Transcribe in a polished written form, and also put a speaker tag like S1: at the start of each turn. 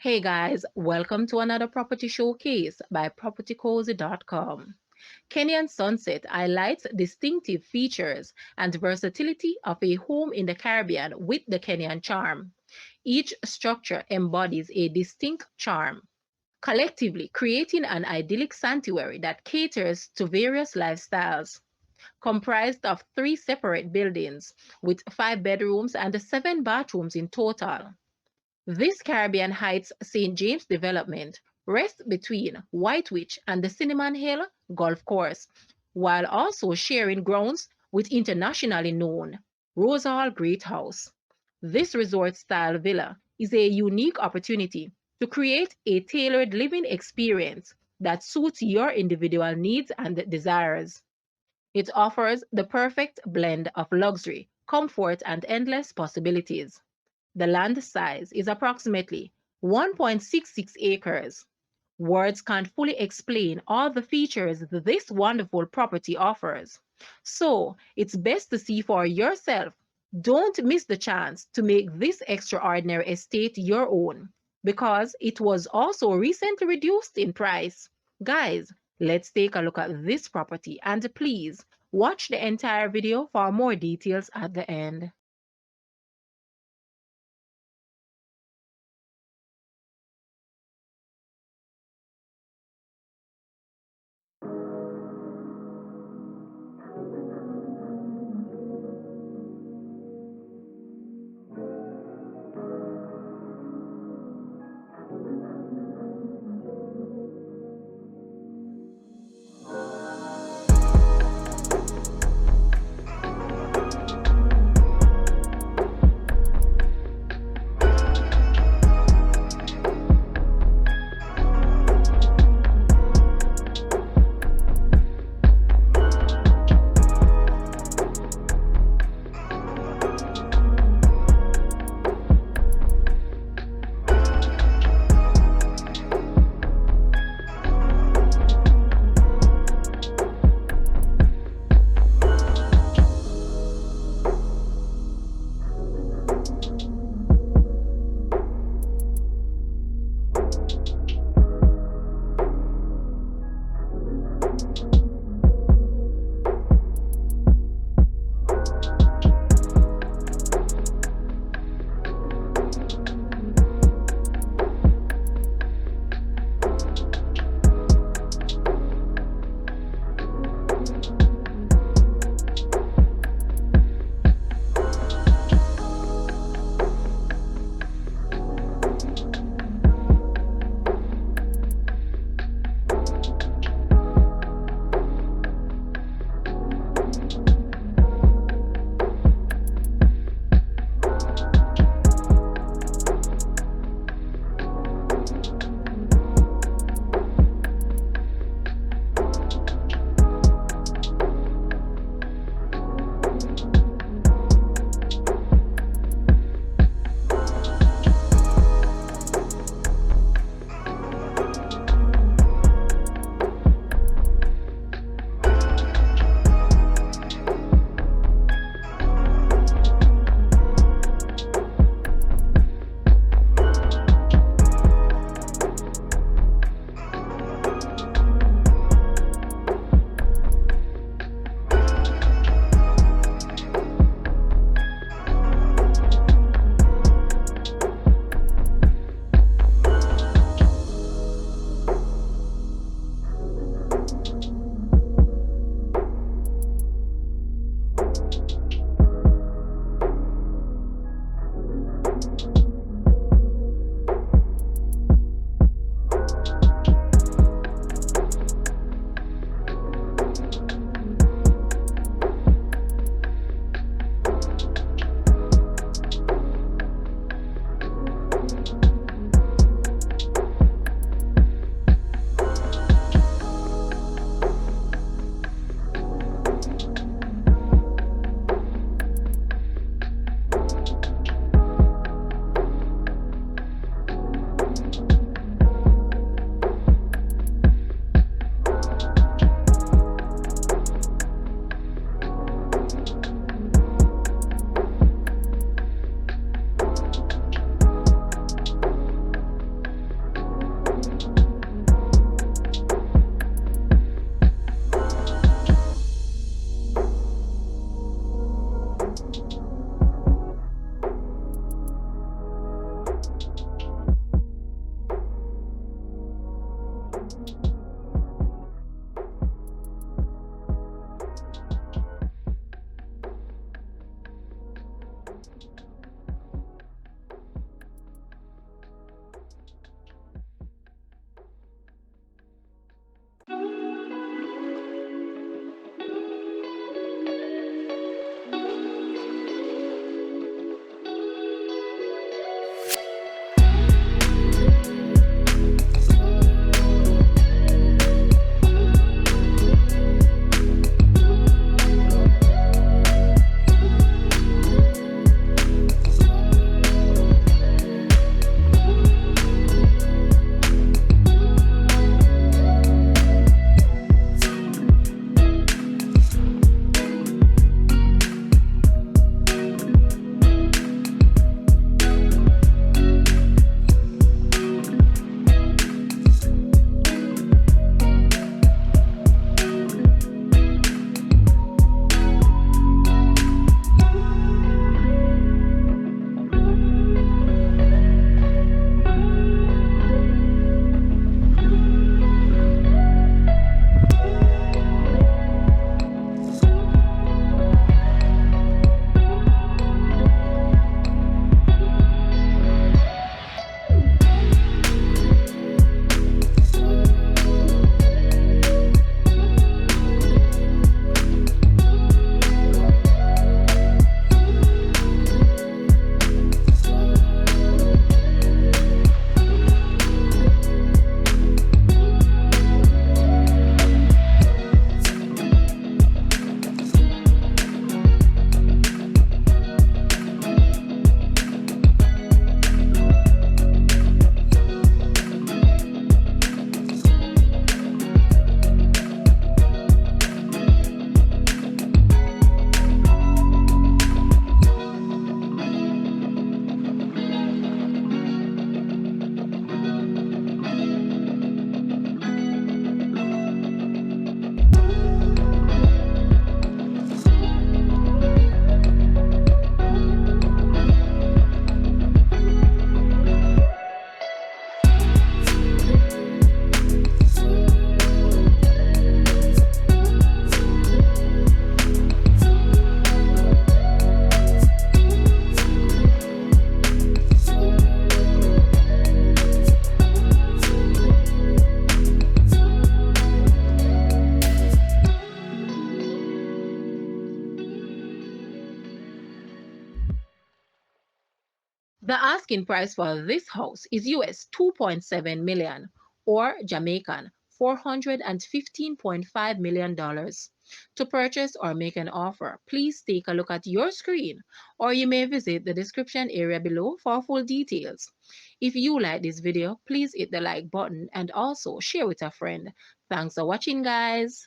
S1: Hey guys, welcome to another property showcase by propertycozy.com. Kenyan Sunset highlights distinctive features and versatility of a home in the Caribbean with the Kenyan charm. Each structure embodies a distinct charm, collectively creating an idyllic sanctuary that caters to various lifestyles. Comprised of three separate buildings with 5 bedrooms and 7 bathrooms in total. This Caribbean Heights St. James development rests between White Witch and the Cinnamon Hill Golf Course, while also sharing grounds with internationally known Rose Hall Great House. This resort-style villa is a unique opportunity to create a tailored living experience that suits your individual needs and desires. It offers the perfect blend of luxury, comfort, and endless possibilities. The land size is approximately 1.66 acres. Words can't fully explain all the features this wonderful property offers. So it's best to see for yourself. Don't miss the chance to make this extraordinary estate your own because it was also recently reduced in price. Guys, let's take a look at this property and please watch the entire video for more details at the end. The asking price for this house is US 2.7 million or Jamaican $415.5 million. To purchase or make an offer, please take a look at your screen or you may visit the description area below for full details. If you like this video, please hit the like button and also share with a friend. Thanks for watching, guys.